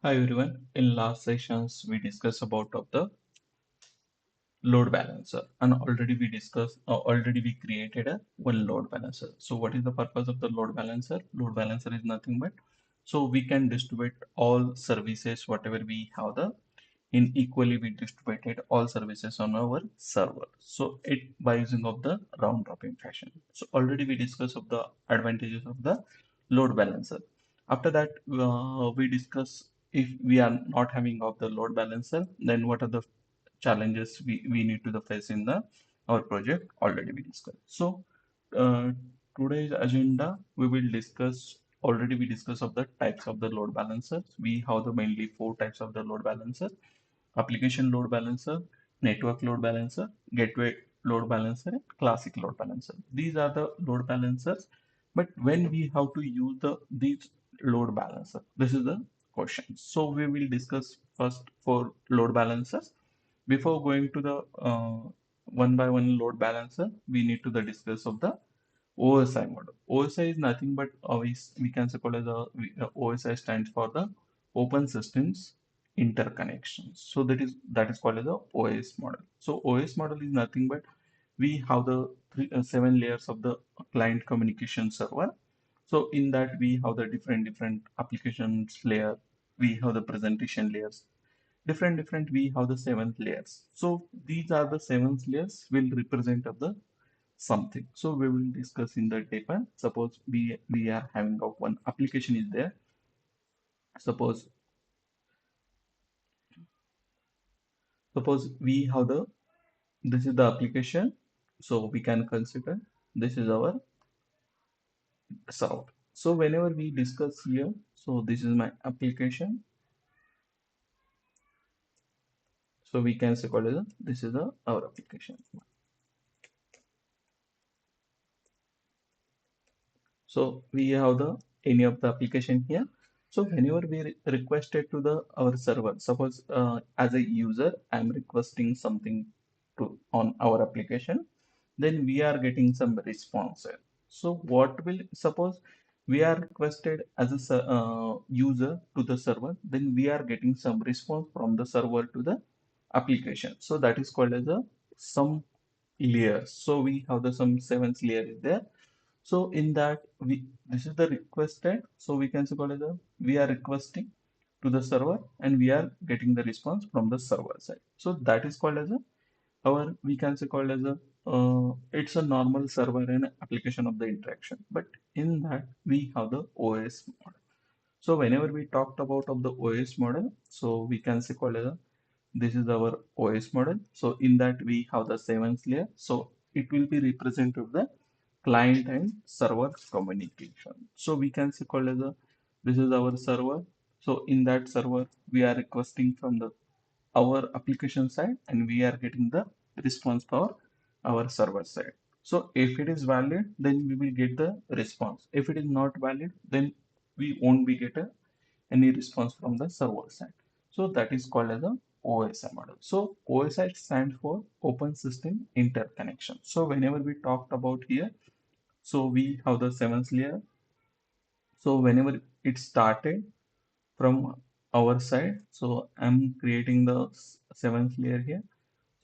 Hi everyone. In last sessions we discussed about of the load balancer, and already we created a one load balancer. So what is the purpose of the load balancer? Load balancer is nothing but so we can distribute all services whatever we have the in equally we distributed all services on our server. So it by using of the round robin fashion. So already we discussed of the advantages of the load balancer. After that, we discuss if we are not having of the load balancer, then what are the challenges we need to the face in the our project already we discussed. So uh, today's agenda we will discuss already we discuss of the types of the load balancers. We have the mainly four types of the load balancer: application load balancer, network load balancer, gateway load balancer, and classic load balancer. These are the load balancers. But when we have to use these load balancer, this is the question. So we will discuss first for load balancers. Before going to the one by one load balancer, we need to the discuss of the OSI model. OSI is nothing but we can say called as OSI stands for the Open Systems Interconnections. So that is called as the OS model. So OS model is nothing but we have the seven layers of the client communication server. So in that we have the different applications layer. We have the presentation layers. Different we have the seven layers. So these are the seven layers will represent of the something. So we will discuss in the deeper. Suppose we are having of one application is there. Suppose suppose we have the this is the application. So we can consider this is our server. So whenever we discuss here, so this is my application. So we can say call it this is our application. So we have the any of the application here. So whenever we requested to the our server, suppose as a user, I'm requesting something to on our application, then we are getting some response here. So what will suppose we are requested as a user to the server, then we are getting some response from the server to the application. So that is called as a some layers. So we have the some seventh layer is there. So in that we this is the requested. So we can say call as a we are requesting to the server and we are getting the response from the server side. So that is called as a our we can say called as a it's a normal server and application of the interaction. But in that we have the OS model. So whenever we talked about of the OS model, so we can say called as a this is our OS model. So in that we have the seventh layer. So it will be representative of the client and server communication. So we can say called as a this is our server. So in that server we are requesting from the our application side and we are getting the response for our server side. So if it is valid, then we will get the response. If it is not valid, then we won't be get any response from the server side. So that is called as a OSI model. So OSI stands for Open System Interconnection. So whenever we talked about here, so we have the seventh layer. So whenever it started from our side, so I'm creating the seventh layer here.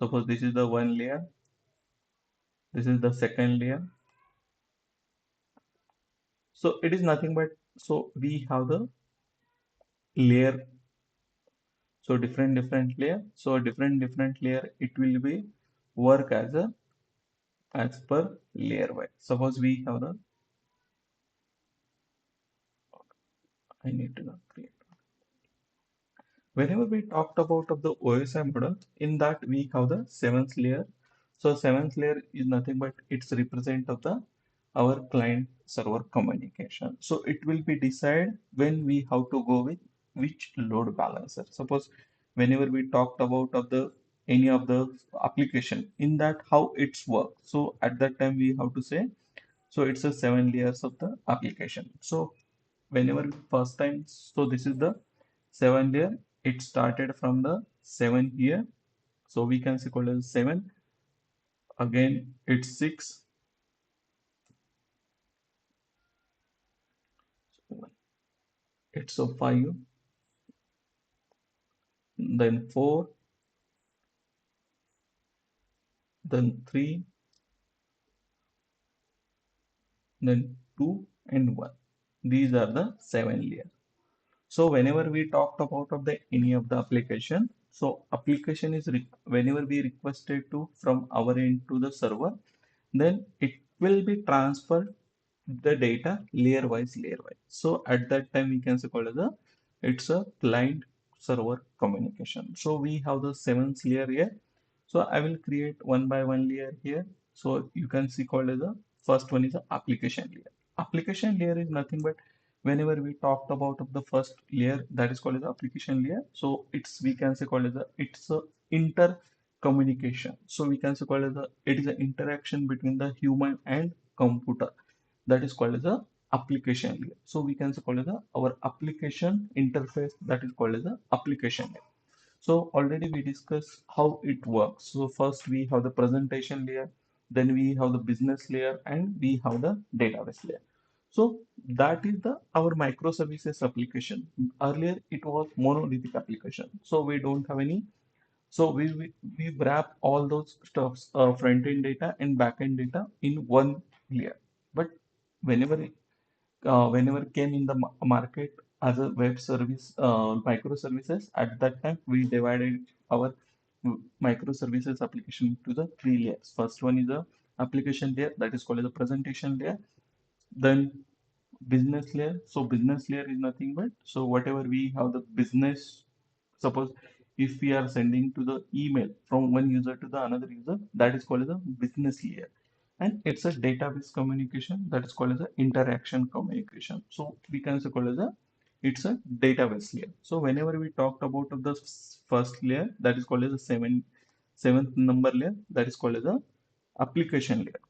Suppose this is the one layer, this is the second layer. So it is nothing but so we have the layer. So different layer. So a different layer it will be work as per layer wise. Suppose we have the I need to create. Whenever we talked about of the OSI model, in that we have the seventh layer. So seventh layer is nothing but it's represent of the our client server communication. So it will be decide when we have to go with which load balancer. Suppose whenever we talked about of the any of the application in that how it's work. So at that time we have to say so it's a seven layers of the application. So whenever first time so this is the seven layer it started from the seven here, so we can say called as seven, again it's six, it's a five, then 4, then 3, then 2 and 1. These are the 7 layers. So whenever we talked about of the any of the application, so application is whenever we requested to from our end to the server, then it will be transferred the data layer wise. So at that time we can say called as a it's a client server communication. So we have the seventh layer here. So I will create one by one layer here. So you can see called as a first one is a application layer. Application layer is nothing but whenever we talked about of the first layer that is called as application layer. So it's we can say called as a it's a inter communication. So we can say called as a it is an interaction between the human and computer that is called as a application layer. So we can say called as a our application interface that is called as a application layer. So already we discussed how it works. So first we have the presentation layer, then we have the business layer, and we have the database layer. So that is the our microservices application. Earlier it was monolithic application. So we don't have any. So we wrap all those stuffs, front end data and back end data in one layer. But whenever whenever came in the market as a web service microservices at that time we divided our microservices application to the three layers. First one is the application layer that is called as a presentation layer, then business layer. So business layer is nothing but so whatever we have the business, suppose if we are sending to the email from one user to the another user, that is called as a business layer. And it's a database communication that is called as a interaction communication. So we can say called as a it's a database layer. So whenever we talked about of the first layer that is called as a seventh number layer that is called as a application layer.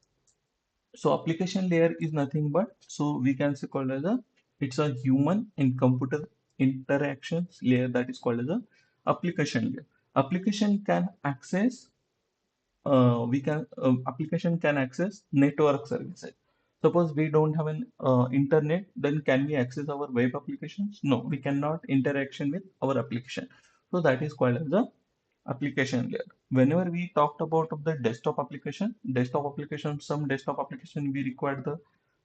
So application layer is nothing but so we can say called as a it's a human and computer interactions layer that is called as a application layer. Application can access we can application can access network services. Suppose we don't have an internet, then can we access our web applications? No, we cannot interaction with our application. So that is called as a application layer. Whenever we talked about of the desktop application, some desktop application we require the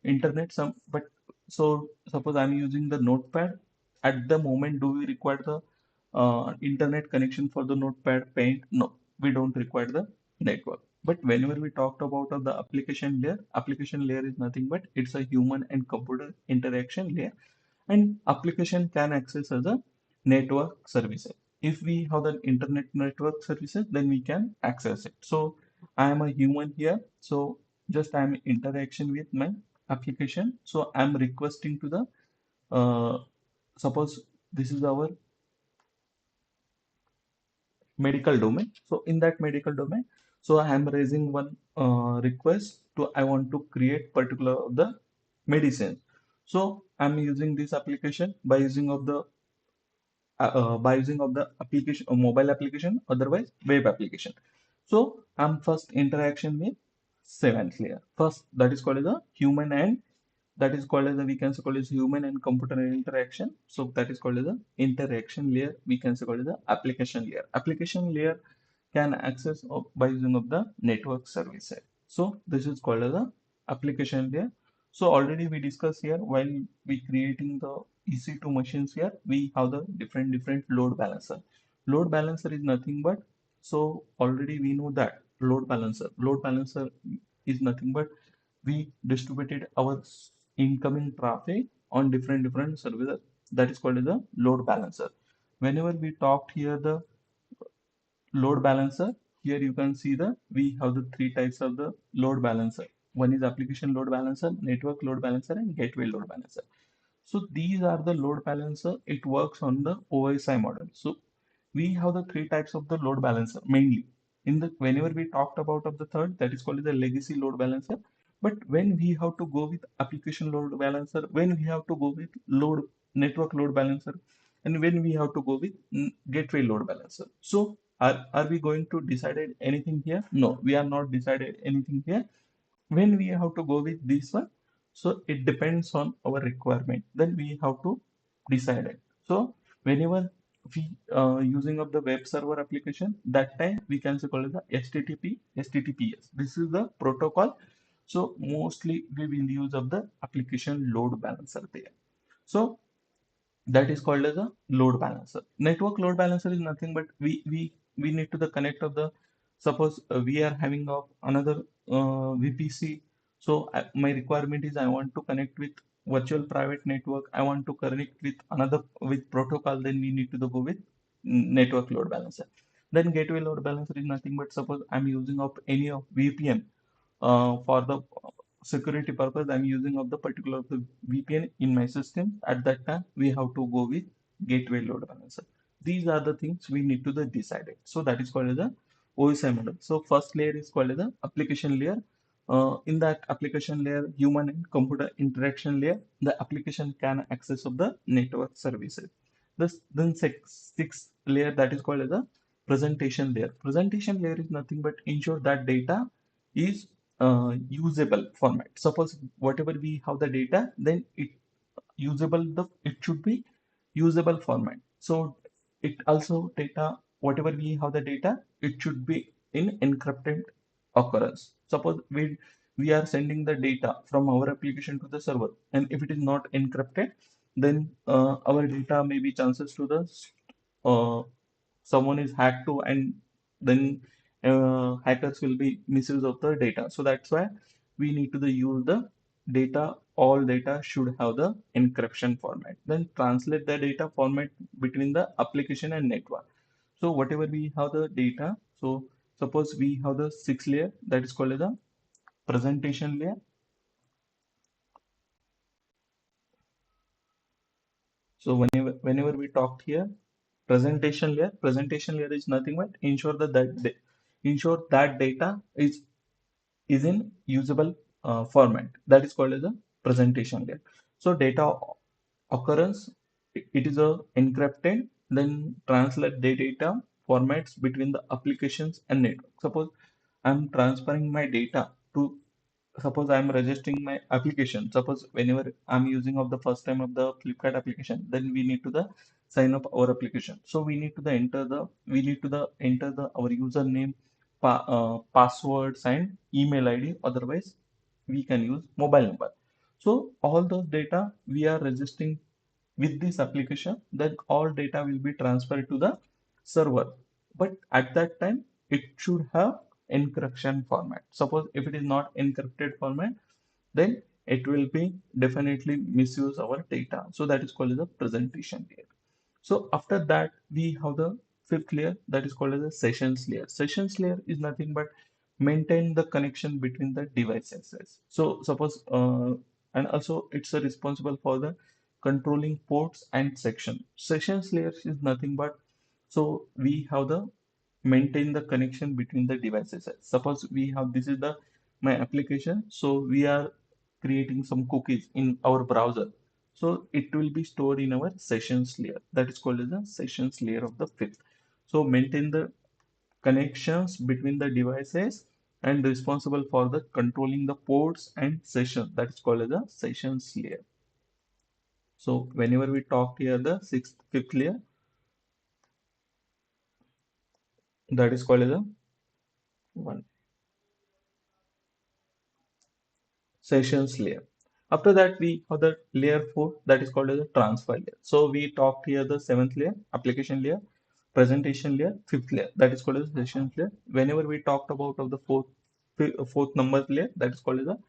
internet, some but so suppose I'm using the notepad. At the moment, do we require the internet connection for the notepad paint? No, we don't require the network. But whenever we talked about the application layer is nothing but it's a human and computer interaction layer, and application can access as a network services. If we have the internet network services, then we can access it. So I am a human here. So just I am interaction with my application. So I'm requesting to the suppose this is our medical domain. So in that medical domain, so I am raising one request to I want to create particular of the medicine. So I'm using this application by using of the application mobile application, otherwise web application. So I'm first interaction with seventh layer. First that is called as a human and that is called as a we can say called as human and computer interaction. So that is called as a interaction layer. We can say called as a application layer. Application layer can access by using of the network services. So this is called as a application layer. So already we discussed here while we creating the EC2 machines here, we have the different load balancer. Load balancer is nothing but so already we know that load balancer. Load balancer is nothing but we distributed our incoming traffic on different services that is called as a load balancer. Whenever we talked here the load balancer, here you can see the we have the three types of the load balancer. One is application load balancer, network load balancer, and gateway load balancer. So these are the load balancer. It works on the OSI model. So we have the three types of the load balancer mainly. In the whenever we talked about of the third, that is called the legacy load balancer. But when we have to go with application load balancer, when we have to go with load network load balancer, and when we have to go with gateway load balancer. So are we going to decide anything here? No, we are not decided anything here. When we have to go with this one, so it depends on our requirement. Then we have to decide it. So whenever we using of the web server application, that time we can say call it the HTTP, HTTPS. This is the protocol. So mostly we will use of the application load balancer there. So that is called as a load balancer. Network load balancer is nothing but we need to the connect of the, suppose we are having of another VPC. So my requirement is I want to connect with virtual private network. I want to connect with another with protocol. Then we need to go with network load balancer. Then gateway load balancer is nothing but, suppose I'm using of any of VPN for the security purpose, I'm using of the particular of the VPN in my system. At that time, we have to go with gateway load balancer. These are the things we need to the decide it. So that is called as a OSI model. So first layer is called as the application layer. In that application layer, human and computer interaction layer, the application can access of the network services. This then sixth layer, that is called as a presentation layer. Presentation layer is nothing but ensure that data is usable format. Suppose whatever we have the data, then it should be usable format. So it also data, whatever we have the data, it should be in encrypted occurrence. Suppose we are sending the data from our application to the server, and if it is not encrypted, then our data may be chances to the uh, someone is hacked to, and then hackers will be misuse of the data. So that's why we need to use the data. All data should have the encryption format, then translate the data format between the application and network. So whatever we have the data, so suppose we have the sixth layer, that is called as the presentation layer. So whenever we talked here, presentation layer is nothing but ensure ensure that data is in usable format. That is called as a presentation layer. So data occurrence, it is a encrypted, then translate the data formats between the applications and network. Suppose I'm transferring my data to, suppose I'm registering my application. Suppose whenever I'm using of the first time of the Flipkart application, then we need to the sign up our application. So we need to the enter the our username, passwords and email ID. Otherwise, we can use mobile number. So all those data we are registering with this application, then all data will be transferred to the server. But at that time, it should have encryption format. Suppose if it is not encrypted format, then it will be definitely misuse our data. So that is called as a presentation layer. So after that, we have the fifth layer, that is called as a sessions layer. Sessions layer is nothing but maintain the connection between the devices. So suppose and also it's responsible for the controlling ports and section. Sessions layer is nothing but, so we have the maintain the connection between the devices. Suppose we have, this is the my application, so we are creating some cookies in our browser. So it will be stored in our sessions layer. That is called as the sessions layer of the fifth. So maintain the connections between the devices and responsible for the controlling the ports and session. That is called as a sessions layer. So whenever we talk here the fifth layer, that is called as a one sessions layer. After that, we have the layer 4, that is called as a transfer layer. So we talked here the seventh layer, application layer, presentation layer, fifth layer, that is called as sessions layer. Whenever we talked about of the fourth number layer, that is called as a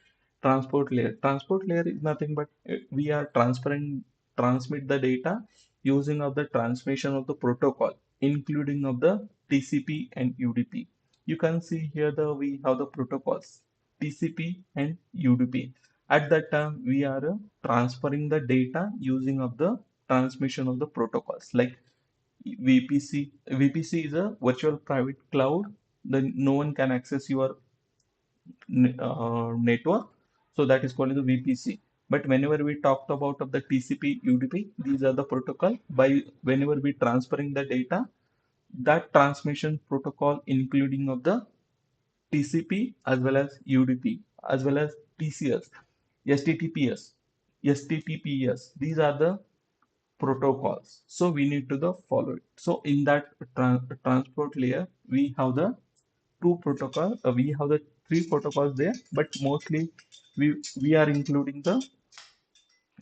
transport layer. Transport layer is nothing but we are transmit the data using of the transmission of the protocol, including of the TCP and UDP. You can see here the we have the protocols TCP and UDP. At that time, we are transferring the data using of the transmission of the protocols like VPC. VPC is a virtual private cloud. Then no one can access your network. So that is called the VPC. But whenever we talked about of the TCP, UDP, these are the protocol by whenever we transferring the data, that transmission protocol including of the TCP as well as UDP as well as TCS, STTPS, STTPS. These are the protocols. So we need to the follow it. So in that transport layer, we have the two protocol. We have the three protocols there, but mostly we are including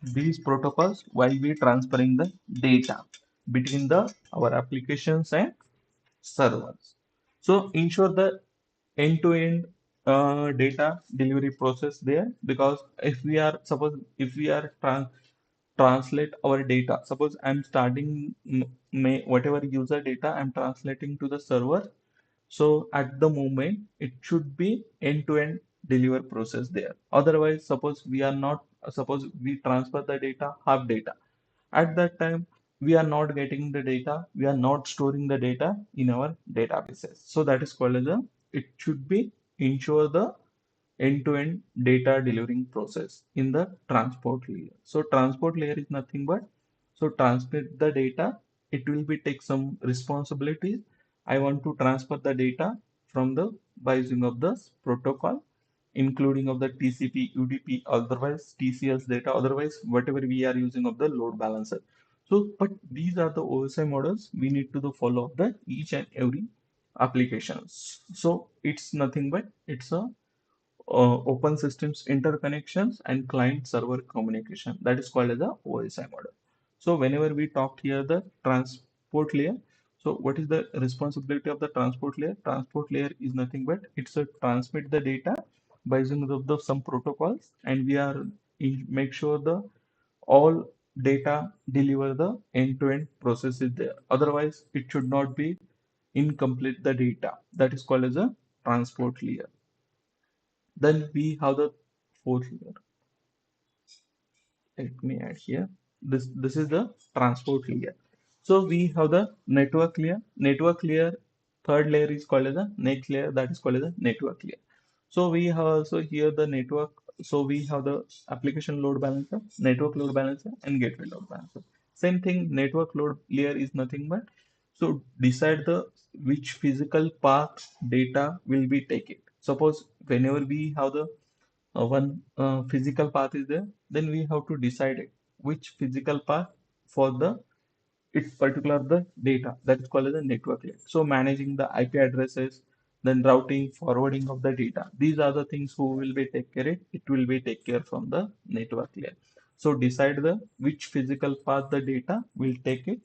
these protocols while we transferring the data between the our applications and servers. So ensure the end-to-end data delivery process there, because if we are suppose if we are translate our data, suppose I'm starting whatever user data I'm translating to the server, so at the moment it should be end-to-end deliver process there. Otherwise, suppose we transfer the data half data, at that time we are not getting the data, we are not storing the data in our databases. So that is called as a, it should be ensure the end-to-end data delivering process in the transport layer. So transport layer is nothing but, so transmit the data, it will be take some responsibilities. I want to transfer the data from the by using of the protocol, including of the TCP, UDP, otherwise TCS data, otherwise whatever we are using of the load balancer. So, but these are the OSI models we need to follow the each and every applications. So it's nothing but it's a open systems interconnections and client server communication, that is called as the OSI model. So whenever we talk here the transport layer, so what is the responsibility of the transport layer? Transport layer is nothing but it's a transmit the data by using some protocols, and we are make sure the all data deliver the end-to-end process is there. Otherwise it should not be incomplete the data, that is called as a transport layer. Then we have the fourth layer. Let me add here. This is the transport layer. So we have the network layer. Network layer, third layer is called as a next layer, that is called as a network layer. So we have also here the network. So we have the application load balancer, network load balancer, and gateway load balancer. Same thing, network load layer is nothing but, so decide the which physical path data will be taken. Suppose whenever we have the one physical path is there, then we have to decide it which physical path for the its particular the data, that is called as a network layer. So managing the IP addresses, then routing, forwarding of the data, these are the things who will be take care it will be take care from the network layer. So decide the which physical path the data will take it,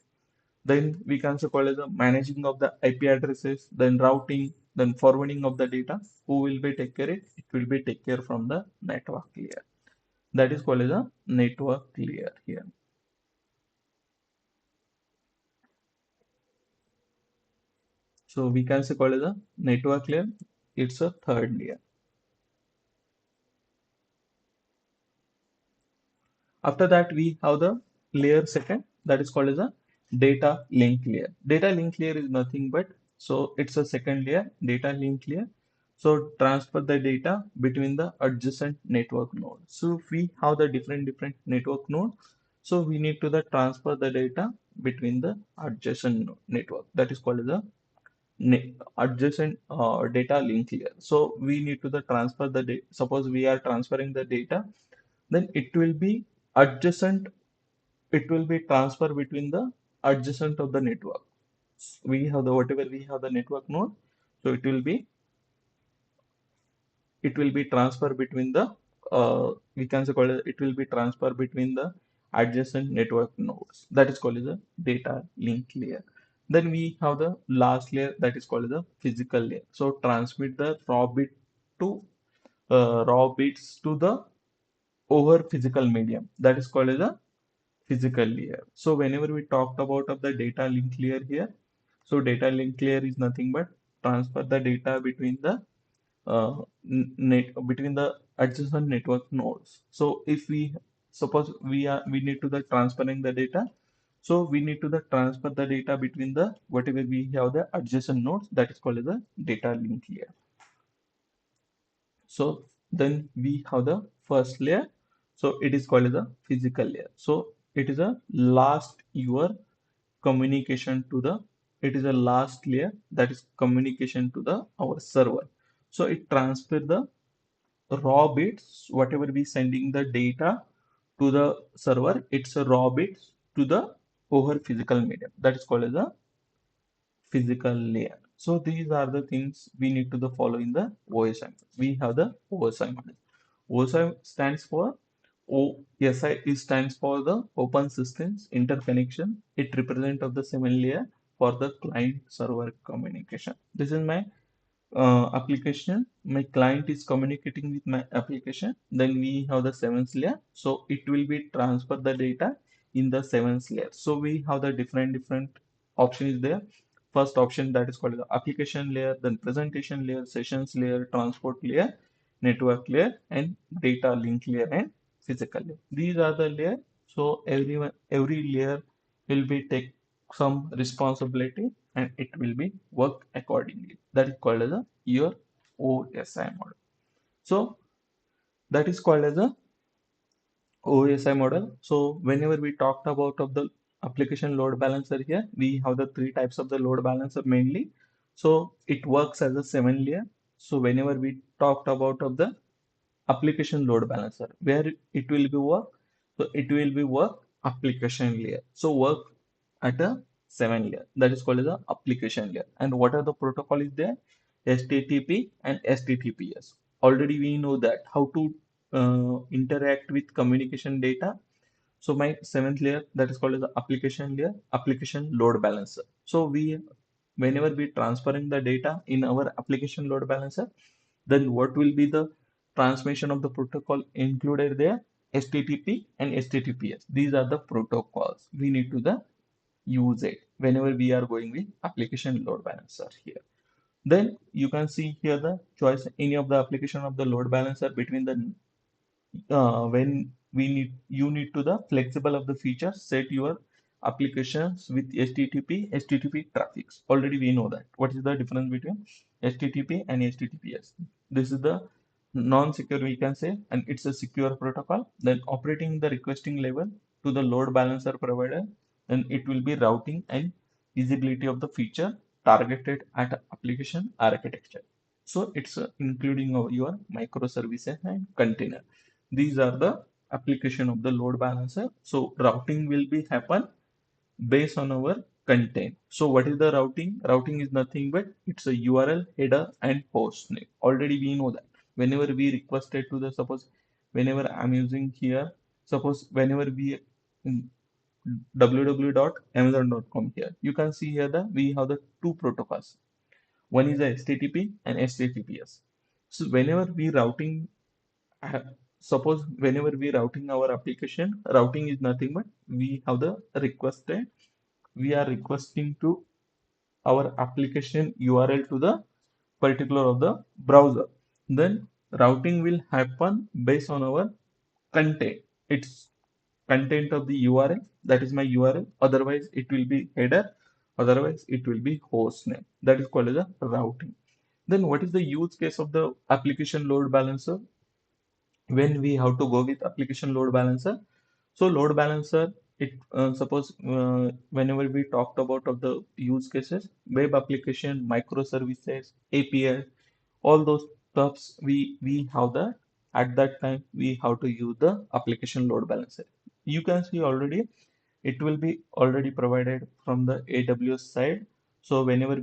then we can also call as a managing of the IP addresses, then routing, then forwarding of the data. Who will be take care it? It will be take care from the network layer. That is called as a network layer here. So we can say call as a network layer. It's a third layer. After that, we have the layer second, that is called as a data link layer. Data link layer is nothing but, so it's a second layer, data link layer. So transfer the data between the adjacent network nodes. So if we have the different network node, so we need to the transfer the data between the adjacent network. That is called as a adjacent data link layer. So we need to the transfer the data. Suppose we are transferring the data, then it will be adjacent, it will be transfer between the adjacent of the network. We have the whatever we have the network node, so it will be transfer between the we can say call it will be transfer between the adjacent network nodes, that is called as a data link layer. Then we have the last layer, that is called as a physical layer. So transmit the to raw bits to the over physical medium, that is called as a physical layer. So whenever we talked about of the data link layer here, so data link layer is nothing but transfer the data between the between the adjacent network nodes. So if we suppose we need to the transferring the data, so we need to the transfer the data between the whatever we have the adjacent nodes, that is called as a data link layer. So then we have the first layer. So it is called as a physical layer. So it is a last your communication to the, it is a last layer, that is communication to the our server. So it transfer the raw bits, whatever we sending the data to the server, it's a raw bits to the over physical medium. That is called as a physical layer. So these are the things we need to the follow in the OSI. We have the OSI model. OSI stands for OSI is stands for the Open Systems Interconnection. It represents of the seven layer for the client server communication. This is my application. My client is communicating with my application. Then we have the seventh layer. So it will be transfer the data in the seventh layer. So we have the different options there. First option that is called the application layer, then presentation layer, sessions layer, transport layer, network layer, and data link layer and physical layer. These are the layer. So every layer will be take some responsibility and it will be work accordingly. That is called as a your OSI model. So that is called as a OSI model. So whenever we talked about of the application load balancer here, we have the three types of the load balancer mainly. So it works as a seven layer. So whenever we talked about of the application load balancer, where it will be work, so it will be work application layer. So work at a seven layer. That is called as a application layer. And what are the protocol is there? HTTP and HTTPS. Already we know that how to interact with communication data. So my seventh layer that is called as the application layer, application load balancer. So we whenever we transferring the data in our application load balancer, then what will be the transmission of the protocol included there? HTTP and HTTPS. These are the protocols we need to the use it whenever we are going with application load balancer here. Then you can see here the choice any of the application of the load balancer between the when we need you need to the flexible of the features set your applications with HTTP traffics. Already we know that. What is the difference between HTTP and HTTPS? This is the non-secure we can say, and it's a secure protocol. Then operating the requesting level to the load balancer provider, then it will be routing and visibility of the feature targeted at application architecture. So it's including your microservices and container. These are the application of the load balancer. So routing will be happen based on our content. So what is the routing? Routing is nothing but it's a URL, header, and host name. Already we know that. Whenever we requested to the suppose whenever I'm using here, suppose whenever we www.amazon.com here, you can see here that we have the two protocols. One is the HTTP and HTTPS. So whenever we routing suppose whenever we routing our application, routing is nothing but we have the requested, we are requesting to our application URL to the particular of the browser. Then routing will happen based on our content. It's content of the URL, that is my URL. Otherwise, it will be header. Otherwise, it will be host name. That is called as a routing. Then what is the use case of the application load balancer? When we have to go with application load balancer, so load balancer it suppose whenever we talked about of the use cases, web application, microservices, API, all those stuffs we have the at that time we have to use the application load balancer. You can see already it will be already provided from the AWS side. So whenever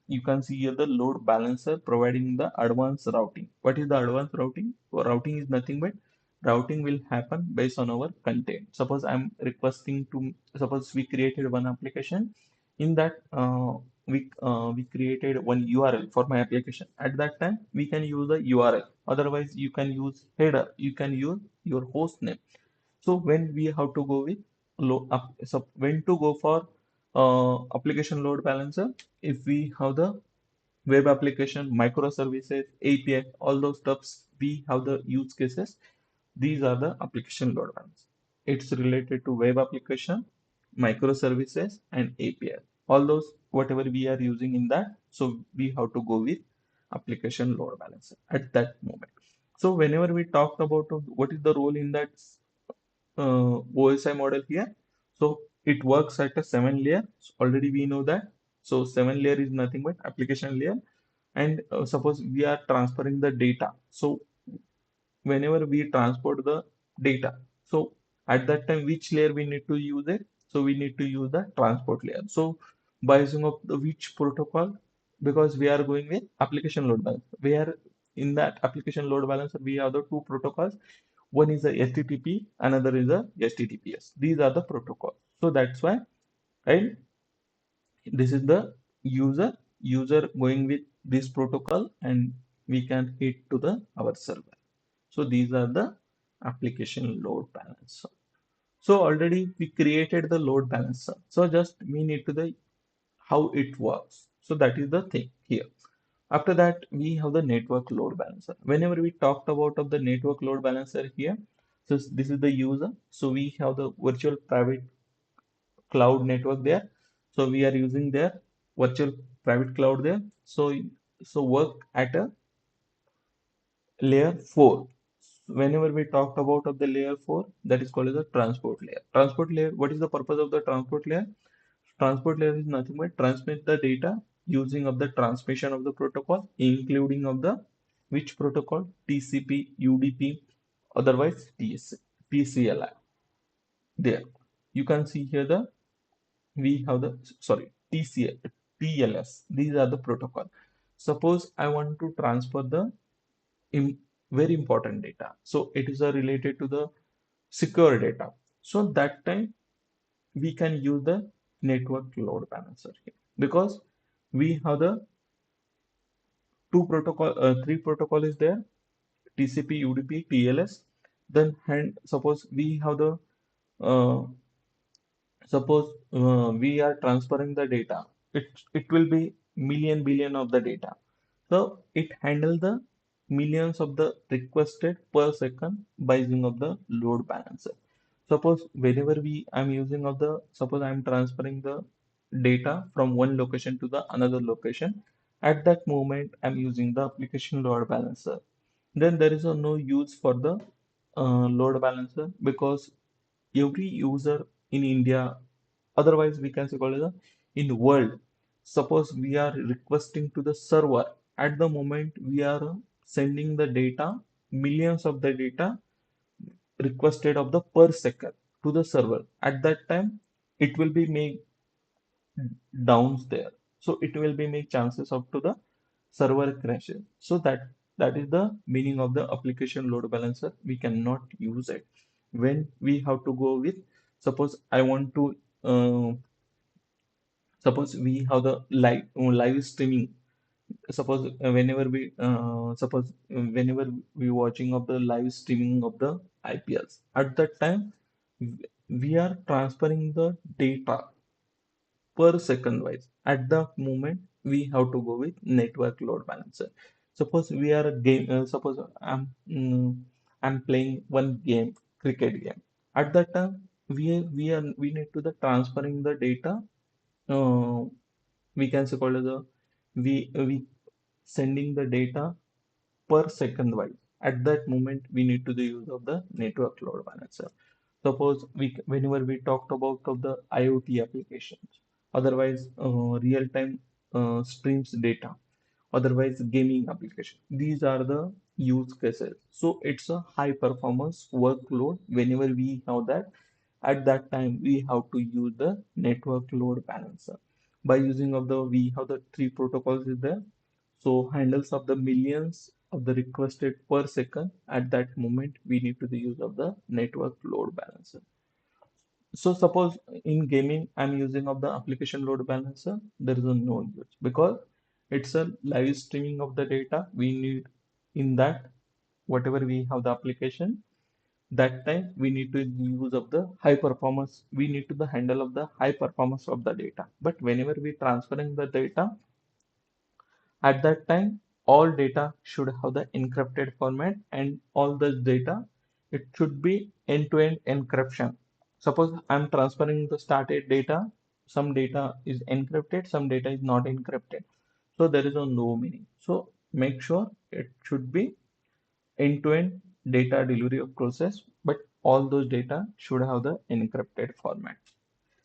you can see here the load balancer providing the advanced routing. What is the advanced routing? So routing is nothing but routing will happen based on our content. Suppose I'm requesting to suppose we created one application. In that we created one URL for my application. At that time we can use the URL. Otherwise you can use header. You can use your host name. So when we have to go with so when to go for application load balancer, if we have the web application, microservices, API, all those stuffs, we have the use cases. These are the application load balance. It's related to web application, microservices, and API. All those whatever we are using in that, so we have to go with application load balancer at that moment. So whenever we talked about what is the role in that OSI model here. So it works at a seven layer. So already we know that. So seven layer is nothing but application layer. And suppose we are transferring the data. So whenever we transport the data, so at that time which layer we need to use it? So we need to use the transport layer. So by using of the which protocol, because we are going with application load balancer. We are in that application load balancer, we have the two protocols. One is a HTTP, another is a HTTPS. These are the protocols. So that's why, and this is the user going with this protocol, and we can hit to the our server. So these are the application load balancer. So already we created the load balancer, so just we need to the how it works. So that is the thing here. After that we have the network load balancer. Whenever we talked about of the network load balancer here, so this is the user. So we have the virtual private cloud network there. So we are using their virtual private cloud there. So work at a layer 4. Whenever we talked about of the layer 4, that is called as a transport layer. Transport layer, what is the purpose of the transport layer? Transport layer is nothing but transmit the data using of the transmission of the protocol, including of the which protocol? TCP, UDP, otherwise TCLI. There. You can see here the we have the sorry TCL, TLS. These are the protocol. Suppose I want to transfer the im very important data. So it is related to the secure data. So that time we can use the network load balancer here, because we have the three protocol is there: TCP, UDP, TLS. Then and suppose we have the uh, suppose we are transferring the data, it will be million billion of the data. So it handle the millions of the requested per second by using of the load balancer. Suppose whenever we I'm using of the suppose I'm transferring the data from one location to the another location, at that moment I'm using the application load balancer. Then there is a no use for the load balancer, because every user in India, otherwise we can say call it in the world. Suppose we are requesting to the server, at the moment we are sending the data, millions of the data requested of the per second to the server. At that time, it will be made downs there. So it will be make chances of to the server crashes. So that is the meaning of the application load balancer. We cannot use it when we have to go with suppose I want to suppose we have the live streaming. Suppose whenever we watching of the live streaming of the IPLs, at that time we are transferring the data per second wise. At the moment, we have to go with network load balancer. Suppose we are a game. Suppose I'm playing one game, cricket game. At that time, we need to the transferring the data. Uh, we can say called as a we sending the data per second wise. At that moment, we need to the use of the network load balancer. Suppose whenever we talked about of the IoT applications, otherwise real-time streams data, otherwise gaming application. These are the use cases. So it's a high performance workload. Whenever we have that, at that time we have to use the network load balancer. By using of the we have the three protocols is there. So handles of the millions of the requested per second. At that moment we need to the use of the network load balancer. So suppose in gaming, I'm using of the application load balancer, there is a no use, because it's a live streaming of the data. We need in that whatever we have the application, that time we need to use of the high performance. We need to the handle of the high performance of the data. But whenever we transferring the data, at that time, all data should have the encrypted format, and all the data, it should be end-to-end encryption. Suppose I'm transferring the started data, some data is encrypted, some data is not encrypted. So there is a no meaning. So make sure it should be end-to-end data delivery of process, but all those data should have the encrypted format.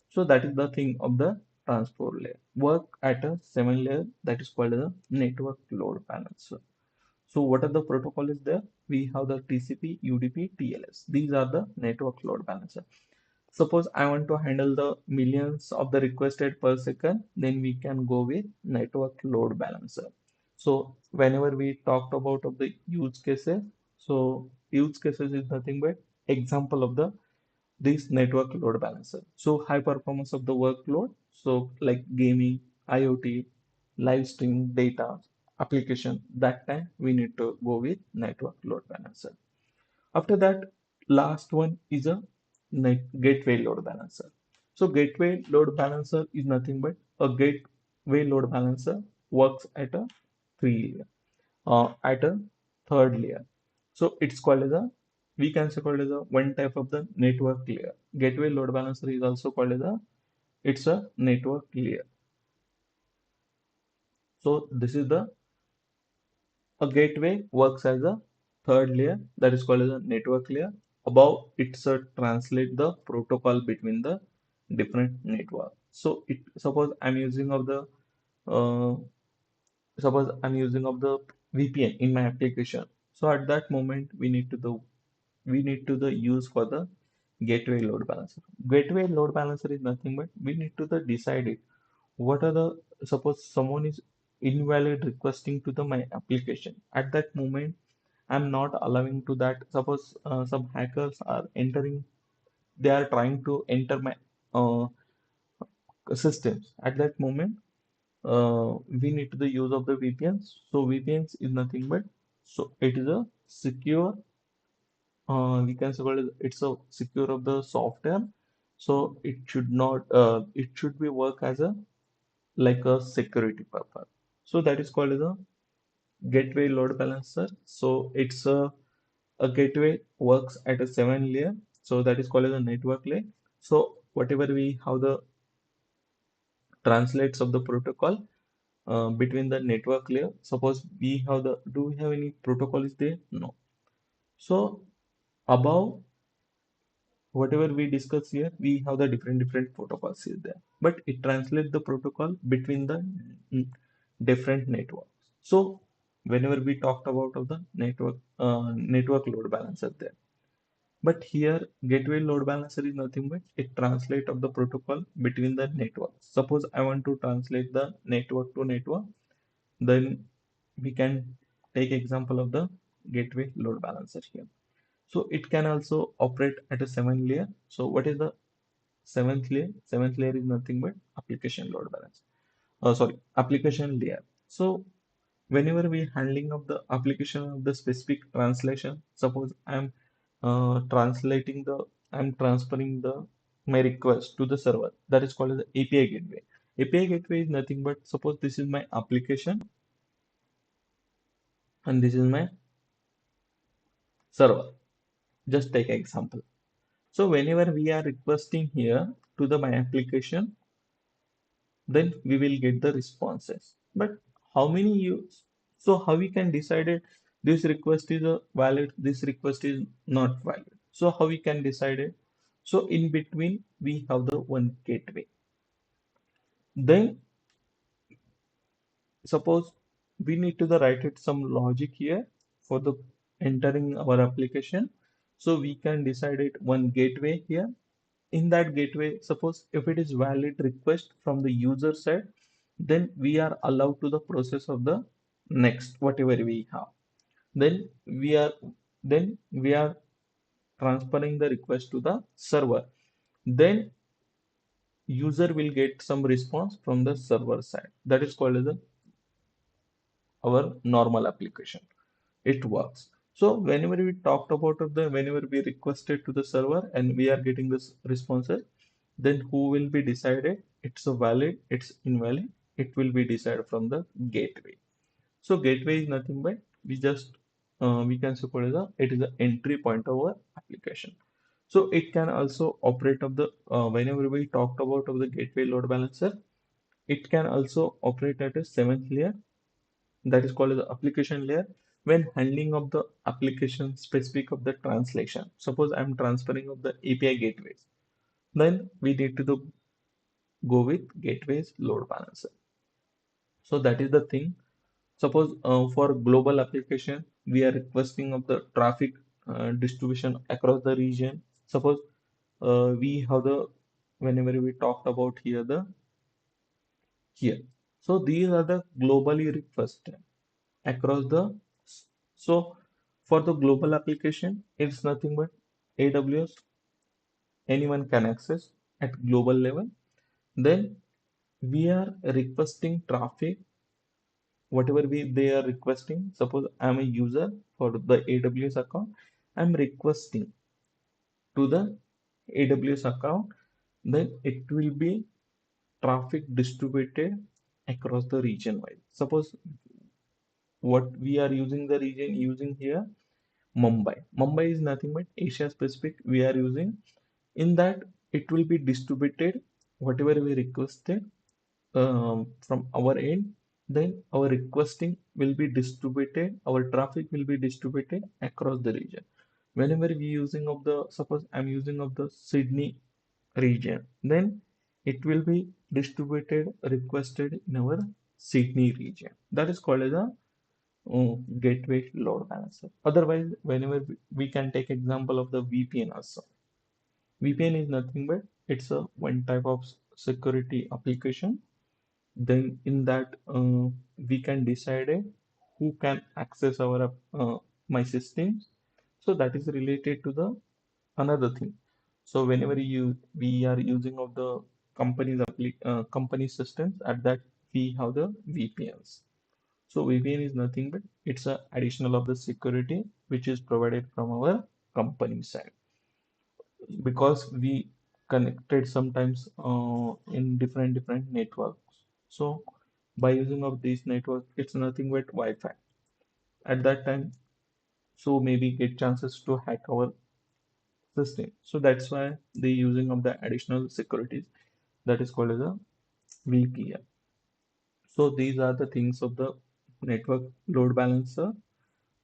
So that is the thing of the transport layer. Work at a 7 layer, that is called a network load balancer. So what are the protocol is there? We have the TCP, UDP, TLS. These are the network load balancer. Suppose I want to handle the millions of the requested per second, then we can go with network load balancer. So whenever we talked about of the use cases, so use cases is nothing but example of the this network load balancer. So high performance of the workload, so like gaming, IoT, live stream data, application, that time we need to go with network load balancer. After that, last one is a gateway load balancer. So gateway load balancer is nothing but a gateway load balancer works at a three layer, at a third layer. So it's called as a we can say called as a one type of the network layer. Gateway load balancer is also called as a it's a network layer. So this is the a gateway works as a third layer that is called as a network layer. Above it's a translate the protocol between the different network. So it uh, suppose I'm using of the VPN in my application. So at that moment we need to the use for the gateway load balancer. Gateway load balancer is nothing but we need to the decide it. What are the suppose someone is invalid requesting to the my application. At that moment, I'm not allowing to that. Suppose some hackers are entering, they are trying to enter my uh, systems. At that moment, we need to the use of the VPNs. So VPNs is nothing but so it is a secure we can say called it's a secure of the software, so it should not it should be work as a like a security purpose. So that is called as a gateway load balancer. So it's a gateway works at a seven layer, so that is called as a network layer. So whatever we have the translates of the protocol between the network layer, suppose we have the do we have any protocol is there, no. So above whatever we discuss here, we have the different protocols is there, but it translates the protocol between the different networks. So whenever we talked about of the network load balancer there, but here gateway load balancer is nothing but it translate of the protocol between the networks. Suppose I want to translate the network to network, then we can take example of the gateway load balancer here. So it can also operate at a seven layer. So what is the seventh layer? Seventh layer is nothing but application load balance. Sorry, application layer. So whenever we handling of the application of the specific translation, suppose I'm transferring the my request to the server. That is called as the API gateway. API gateway is nothing but suppose this is my application and this is my server. Just take example. So whenever we are requesting here to the my application, then we will get the responses. But how many use? So how we can decide it? This request is a valid, this request is not valid. So how we can decide it? So in between we have the one gateway. Then suppose we need to the write it some logic here for the entering our application. So we can decide it one gateway here. In that gateway, suppose if it is valid request from the user side, then we are allowed to the process of the next whatever we have. Then we are transferring the request to the server. Then user will get some response from the server side. That is called as our normal application. It works. So whenever we talked about of the whenever we requested to the server and we are getting this responses, then who will be decided? It's a valid, it's invalid. It will be decided from the gateway. So gateway is nothing but we can suppose it is an entry point of our application. So it can also operate of the whenever we talked about of the gateway load balancer, it can also operate at a seventh layer that is called as the application layer when handling of the application specific of the translation. Suppose I'm transferring of the API gateways, then we need to go with gateways load balancer. So that is the thing. Suppose for global application, we are requesting of the traffic distribution across the region. Suppose we have the whenever we talked about here the here. So these are the globally requested across the so for the global application, it's nothing but AWS anyone can access at global level. Then we are requesting traffic, whatever we they are requesting. Suppose I'm a user for the AWS account, I'm requesting to the AWS account, then it will be traffic distributed across the region wide. Suppose what we are using the region using here Mumbai. Mumbai is nothing but Asia Pacific we are using. In that, it will be distributed whatever we requested from our end. Then our requesting will be distributed, our traffic will be distributed across the region. Whenever we using of the, suppose I'm using of the Sydney region, then it will be distributed, requested in our Sydney region. That is called as a gateway load balancer. Otherwise, whenever we can take example of the VPN also. VPN is nothing but it's a one type of security application. Then in that we can decide who can access our my systems. So that is related to the another thing. So whenever we are using of the company systems, at that we have the VPNs. So VPN is nothing but it's a additional of the security which is provided from our company side because we connected sometimes in different networks. So by using of this network, it's nothing but Wi-Fi. At that time, so maybe get chances to hack our system. So that's why the using of the additional securities that is called as a VPN. So these are the things of the network load balancer,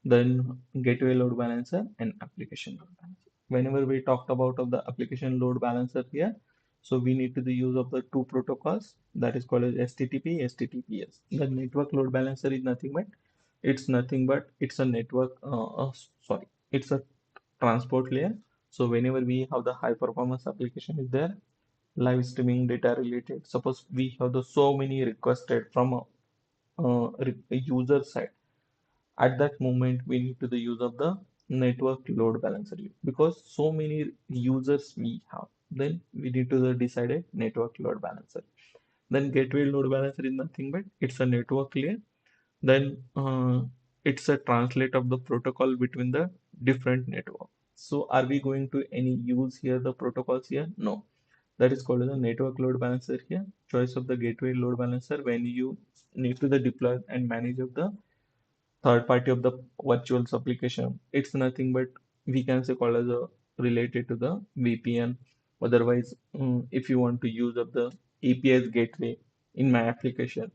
then gateway load balancer and application load balancer. Whenever we talked about of the application load balancer here, so we need to the use of the two protocols that is called as HTTP, HTTPS. The network load balancer is nothing but it's a network sorry, it's a transport layer. So whenever we have the high performance application is there, live streaming data related. Suppose we have the so many requested from a user side, at that moment we need to the use of the network load balancer because so many users we have, then we need to the decide a network load balancer. Then gateway load balancer is nothing but it's a network layer. Then it's a translate of the protocol between the different network. So are we going to any use here the protocols here? No, that is called as a network load balancer here. Choice of the gateway load balancer when you need to the deploy and manage of the third party of the virtual application. It's nothing but we can say called as a related to the VPN. Otherwise, if you want to use of the API's gateway in my application,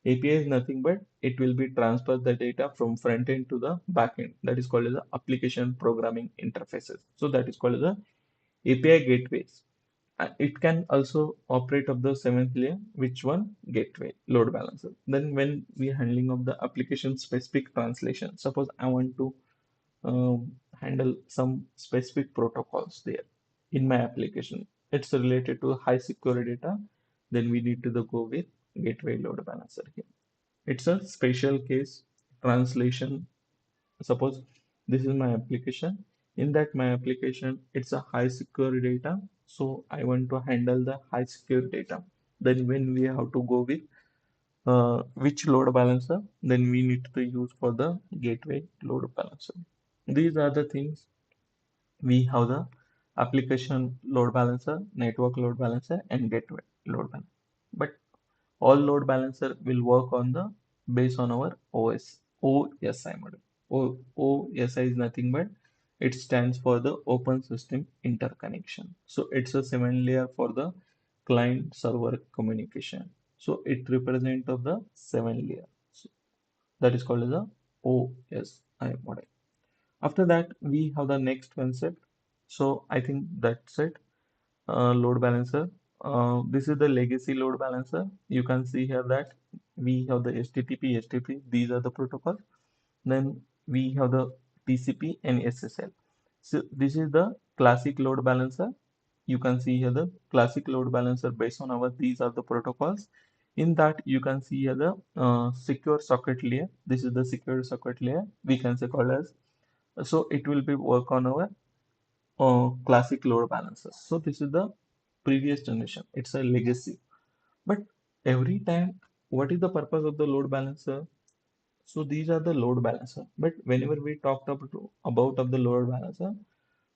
API is nothing but it will be transfer the data from front end to the back end. That is called as the application programming interfaces. So that is called as the API gateways. It can also operate of the seventh layer, which one? Gateway, load balancer. Then when we are handling of the application specific translation, suppose I want to handle some specific protocols there in my application. It's related to high security data. Then we need to go with gateway load balancer here. It's a special case translation. Suppose this is my application. In that my application, it's a high secure data. So I want to handle the high secure data. Then when we have to go with which load balancer, then we need to use for the gateway load balancer. These are the things we have the application load balancer, network load balancer, and gateway load balancer. But all load balancer will work on the based on our OSI model. OSI is nothing but it stands for the Open System Interconnection. So it's a seven layer for the client server communication. So it represents of the seven layer. So that is called as a OSI model. After that, we have the next concept. So I think that's it. Load balancer. This is the legacy load balancer. You can see here that we have the HTTP, HTTP. These are the protocols. Then we have the TCP and SSL. So this is the classic load balancer. You can see here the classic load balancer based on our these are the protocols. In that you can see here the secure socket layer. This is the secure socket layer. We can say called as, so it will be work on our classic load balancers. So this is the previous generation. It's a legacy. But every time, what is the purpose of the load balancer? So these are the load balancer. But whenever we talked about of the load balancer,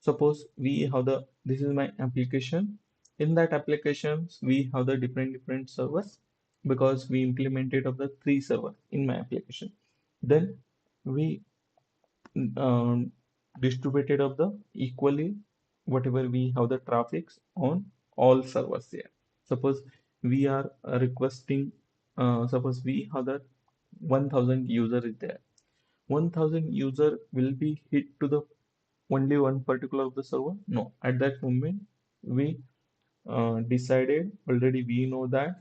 suppose we have the this is my application. In that applications we have the different servers because we implemented of the three server in my application. Then we um, distributed of the equally whatever we have the traffics on all servers here. Suppose we are requesting, suppose we have the 1000 user is there. 1000 user will be hit to the only one particular of the server? No. At that moment, we decided already we know that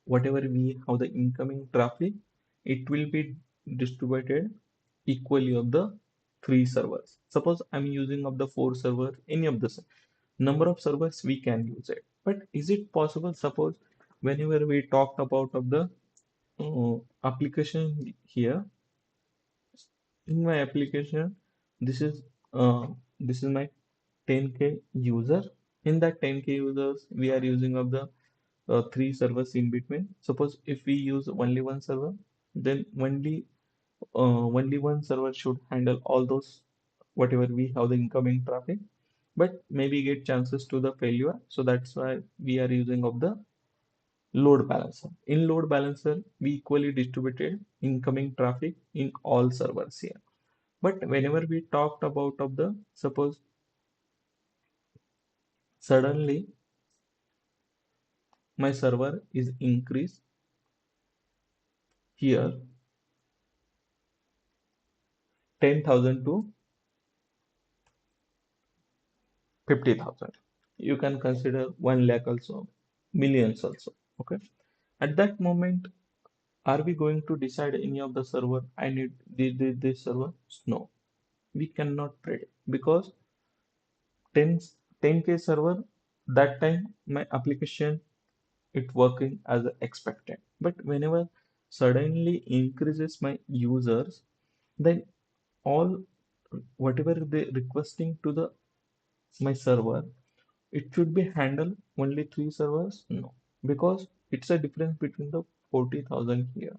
whatever we have the incoming traffic, it will be distributed equally of the three servers. Suppose I'm using of the four server, any of the number of servers we can use it. But is it possible? Suppose whenever we talked about of the application here, in my application, this is my 10k user. In that 10k users, we are using of the three servers in between. Suppose if we use only one server, then only one server should handle all those whatever we have the incoming traffic, but maybe get chances to the failure. So that's why we are using of the load balancer. In load balancer, we equally distributed incoming traffic in all servers here. But whenever we talked about of the suppose suddenly my server is increased here 10,000 to 50,000. You can consider 1 lakh also, millions also. Okay. At that moment, are we going to decide any of the server? I need this server? No, we cannot predict because 10, 10k server that time my application it working as expected. But whenever suddenly increases my users, then all whatever they requesting to the my server, it should be handled only three servers? No, because it's a difference between the 40,000 here.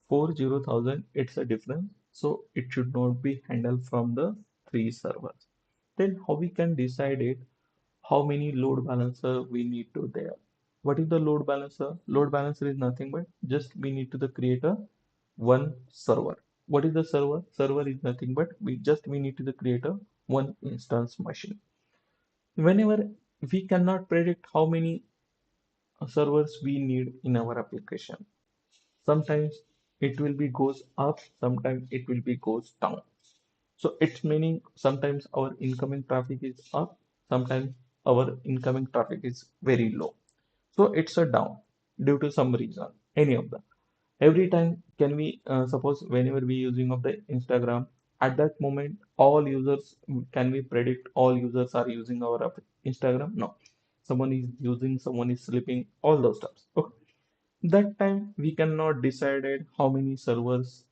40,000, it's a difference. So it should not be handled from the three servers. Then how we can decide it? How many load balancer we need to there? What is the load balancer? Load balancer is nothing but just we need to the create a one server. What is the server? Server is nothing but we need to the create a one instance machine. Whenever we cannot predict how many servers we need in our application. Sometimes it will be goes up, sometimes it will be goes down. So it's meaning sometimes our incoming traffic is up, sometimes our incoming traffic is very low. So it's a down due to some reason, any of them. Every time can we suppose whenever we using of the Instagram, at that moment all users, can we predict all users are using our Instagram? No. Someone is using, someone is sleeping, all those stuff. Okay. That time we cannot decide how many servers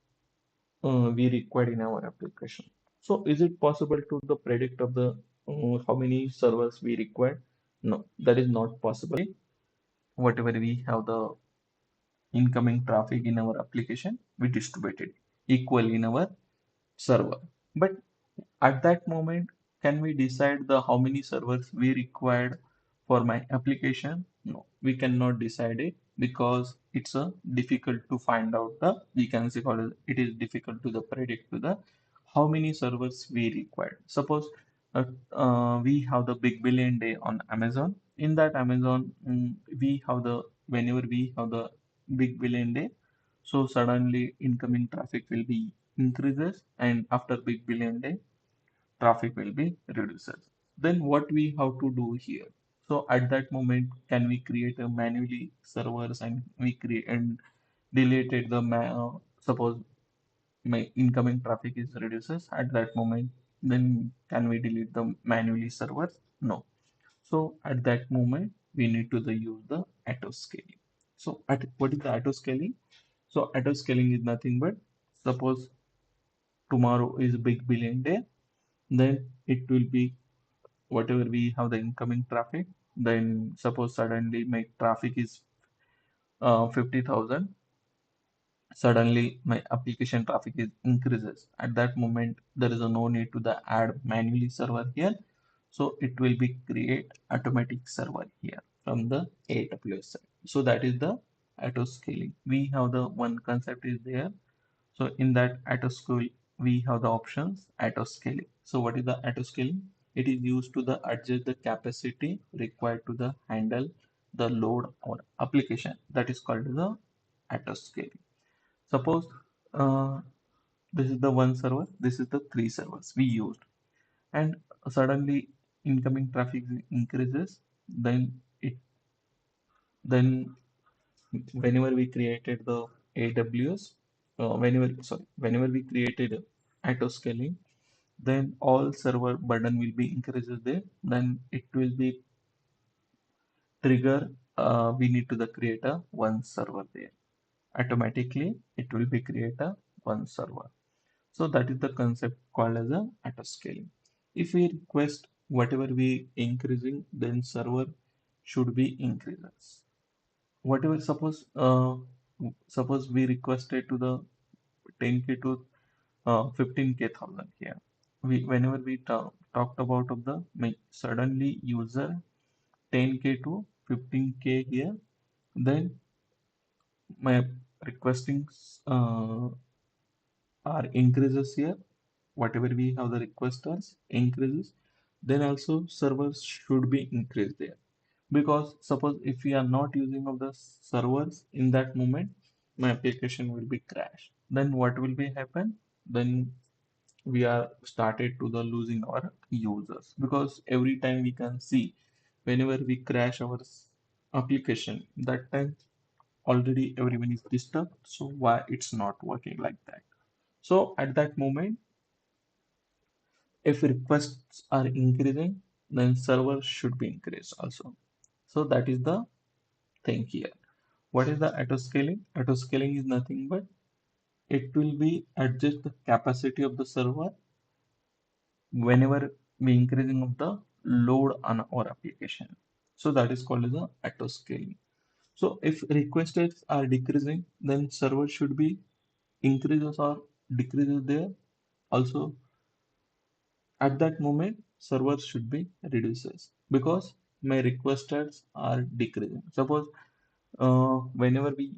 we require in our application. So is it possible to the predict of the how many servers we require? No, that is not possible. Whatever we have the incoming traffic in our application, we distribute it equally in our server. But at that moment, can we decide the how many servers we required for my application? No, we cannot decide it because it's a difficult to find out the we can say called it is difficult to the predict to the how many servers we required. Suppose we have the big billion day on Amazon. In that Amazon, we have the whenever we have the big billion day, so suddenly incoming traffic will be increases, and after big billion day traffic will be reduces. Then what we have to do here? So at that moment, can we create a manually servers and we create and deleted the suppose my incoming traffic is reduces at that moment then can we delete the manually servers? No. So at that moment, we need to use the auto scaling. So what is the auto scaling? So auto scaling is nothing but suppose tomorrow is big billion day, then it will be whatever we have the incoming traffic. Then suppose suddenly my traffic is 50,000, suddenly my application traffic is increases. At that moment, there is a no need to the add manually server here. So it will be create automatic server here from the AWS side. So that is the auto scaling. We have the one concept is there. So in that auto scale, we have the options auto scaling. So what is the auto scaling? It is used to the adjust the capacity required to the handle the load or application. That is called the auto scaling. Suppose uh, this is the one server, this is the three servers we used, and suddenly incoming traffic increases. Then it then whenever we created the AWS, whenever we created auto scaling, then all server burden will be increases there. Then it will be trigger. We need to the create a one server there. Automatically, it will be create a one server. So that is the concept called as a auto scaling. If we request whatever we increasing, then server should be increases. Whatever suppose we requested to the 10K to 15K thousand here. We whenever we talked about of the suddenly user 10K to 15K here, then my requesting uh, are increases here. Whatever we have the requesters increases, then also servers should be increased there. Because suppose if we are not using of the servers in that moment, my application will be crashed. Then what will be happen? Then we are started to the losing our users, because every time we can see whenever we crash our application, that time already everyone is disturbed. So why it's not working like that? So at that moment, if requests are increasing, then server should be increased also. So that is the thing here. What is the auto scaling? Auto scaling is nothing but it will be adjust the capacity of the server whenever we increasing of the load on our application. So that is called as the auto scaling. So if requests are decreasing, then server should be increases or decreases there. Also at that moment, server should be reduces because my requests are decreasing. Suppose whenever we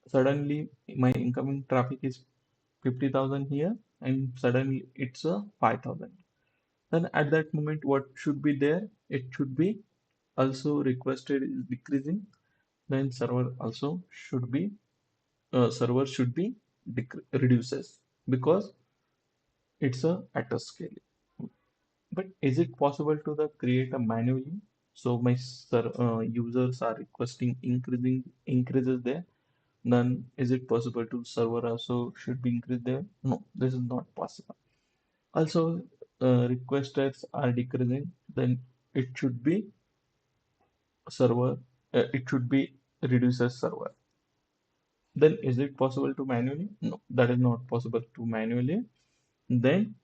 suddenly my incoming traffic is 50,000 here, and suddenly it's a 5,000. Then at that moment, what should be there? It should be also requested is decreasing. Then server should be reduces because it's a auto scale. But is it possible to the create a manually? So my users are requesting increases there. Then is it possible to server also should be increased there? No, this is not possible. Also, requests are decreasing. Then it should be server. It should be reduces server. Then is it possible to manually? No, that is not possible to manually. Then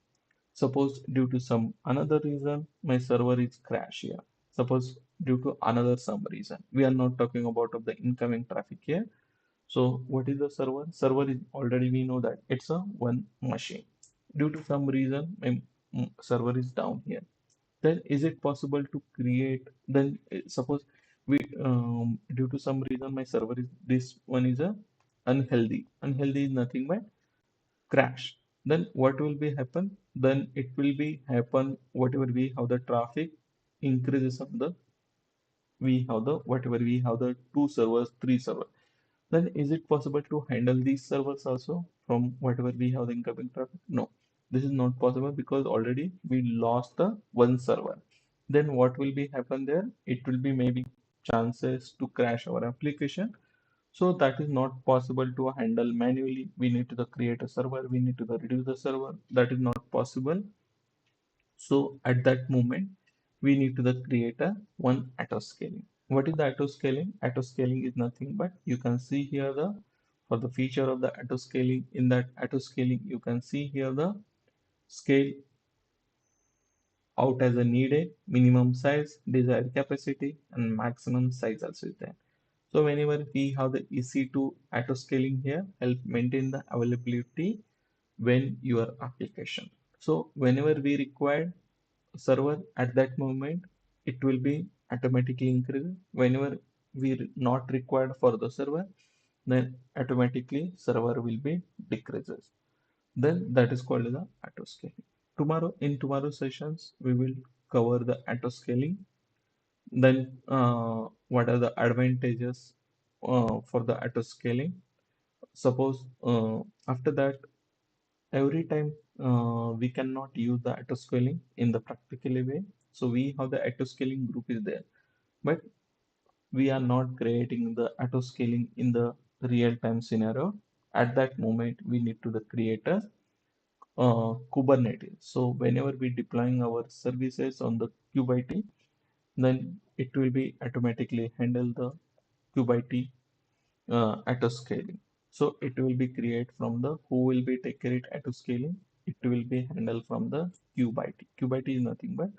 suppose due to some another reason my server is crash here. Suppose due to another some reason. We are not talking about of the incoming traffic here. So what is the server? Server is already we know that it's a one machine. Due to some reason my server is down here. Then is it possible to create? Then suppose we due to some reason my server is this one is a unhealthy. Unhealthy is nothing but crash. Then what will be happen? Then it will be happen whatever we have the traffic increases of the we have the whatever we have the two servers, three servers. Then is it possible to handle these servers also from whatever we have the incoming traffic? No, this is not possible because already we lost the one server. Then what will be happen there? It will be maybe chances to crash our application. So that is not possible to handle manually. We need to the create a server. We need to the reduce the server. That is not possible. So at that moment we need to the create a one auto scaling. What is the auto scaling? Auto scaling is nothing but you can see here the for the feature of the auto scaling. In that auto scaling you can see here the scale out as a needed, minimum size, desired capacity, and maximum size also is there. So whenever we have the EC2 auto scaling here, help maintain the availability when your application. So whenever we require server at that moment, it will be automatically increased. Whenever not required for the server, then automatically server will be decreases. Then that is called the auto scaling. In tomorrow sessions, we will cover the auto scaling. Then what are the advantages for the auto scaling? Suppose after that, every time we cannot use the auto scaling in the practical way. So we have the auto scaling group is there, but we are not creating the auto scaling in the real time scenario. At that moment, we need to the create a Kubernetes. So whenever we deploying our services on the Kubernetes, then it will be automatically handle the Kubernetes auto scaling. So it will be create from the who will be take care it auto scaling. It will be handled from the Kubernetes. Kubernetes is nothing but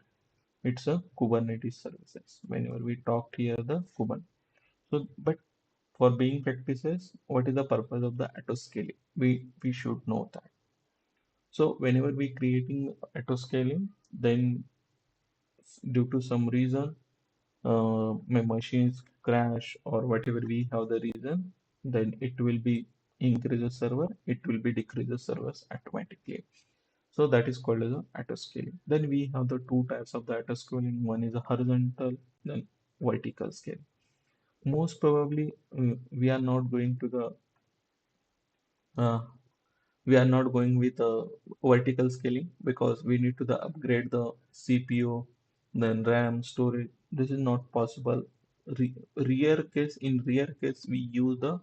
it's a Kubernetes services. Whenever we talked here the Kubernetes. So but for being practices, what is the purpose of the auto scaling? We should know that. So whenever we creating auto scaling, then due to some reason my machines crash or whatever we have the reason, then it will be increase the server, it will be decrease the servers automatically. So that is called as a auto scaling. Then we have the two types of the auto scaling. One is a horizontal, then vertical scale. Most probably we are not going to the uh, we are not going with a vertical scaling because we need to the upgrade the CPU, then RAM, storage. This is not possible. In rare case, we use the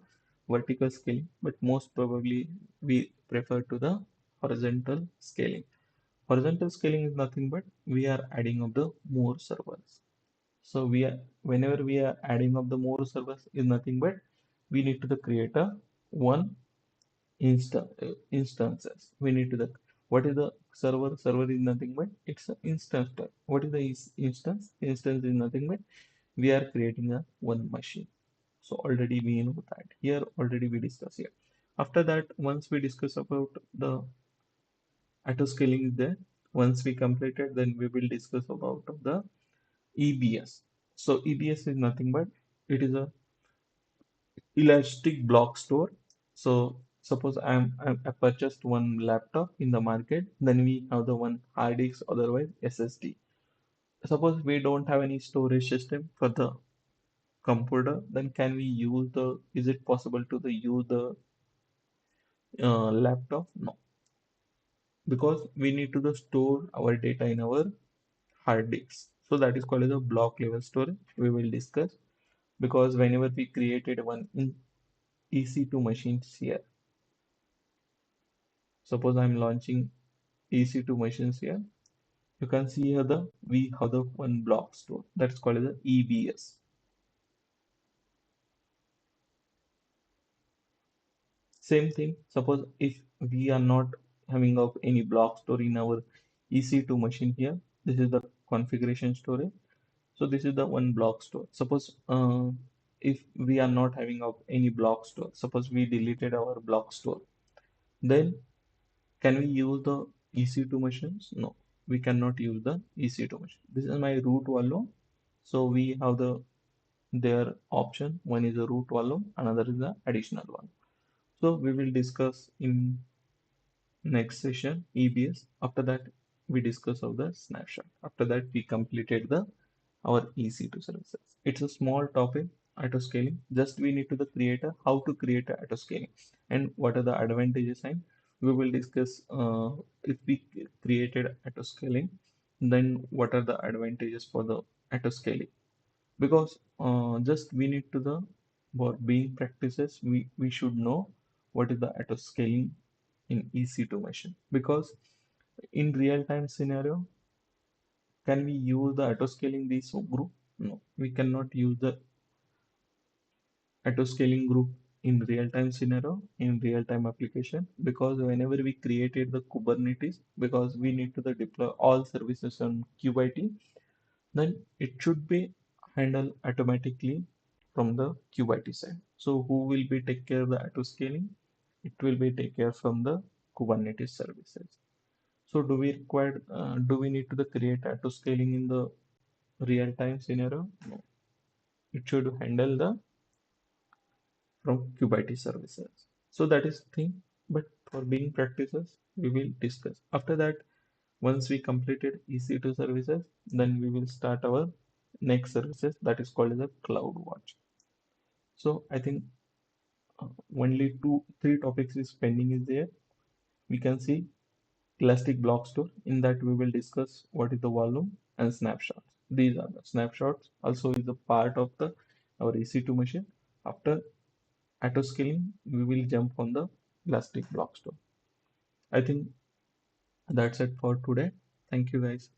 vertical scaling, but most probably we prefer to the horizontal scaling. Horizontal scaling is nothing but we are adding up the more servers. So whenever we are adding up the more servers is nothing but we need to the create a one instances. We need to the what is the server is nothing but it's an instance type. What is the instance is nothing but we are creating a one machine. So already we know that here already we discuss here. After that, once we discuss about the auto scaling is there, once we completed, then we will discuss about the EBS. So EBS is nothing but it is a elastic block store. So suppose I purchased one laptop in the market, then we have the one hard disk, otherwise SSD. Suppose we don't have any storage system for the computer, then can we use the? Is it possible to use the laptop? No, because we need to store our data in our hard disk. So that is called as a block level storage. We will discuss because whenever we created one in EC2 machines here, suppose I'm launching EC2 machines here. You can see here we have the one block store that's called as the EBS. Same thing. Suppose if we are not having of any block store in our EC2 machine here, this is the configuration storage. So this is the one block store. Suppose if we are not having of any block store, suppose we deleted our block store, then can we use the EC2 machines? No, we cannot use the EC2 machine. This is my root volume. So we have their option. One is a root volume, another is the additional one. So we will discuss in next session EBS. After that, we discuss of the snapshot. After that, we completed the our EC2 services. It's a small topic, auto scaling. Just we need to the creator how to create a auto scaling and what are the advantages, and we will discuss if we created auto scaling, then what are the advantages for the auto scaling. Because just we need to the for being practices we should know what is the auto scaling in EC2 machine, because in real time scenario Can we use the auto-scaling this group? No, we cannot use the auto-scaling group in real-time scenario, in real-time application, because whenever we created the Kubernetes, because we need to the deploy all services on KubeIT, then it should be handled automatically from the KubeIT side. So who will be take care of the auto-scaling? It will be take care from the Kubernetes services. So do we need to the create auto-scaling in the real-time scenario? No. It should handle the from KubeIT services. So that is thing. But for being practices, we will discuss. After that, once we completed EC2 services, then we will start our next services that is called as a CloudWatch. So I think only three topics is pending is there. We can see Elastic Block Store. In that we will discuss what is the volume and snapshots. These are the snapshots. Also is a part of the our EC2 machine. After auto scaling, we will jump on the Elastic Block Store. I think that's it for today. Thank you guys.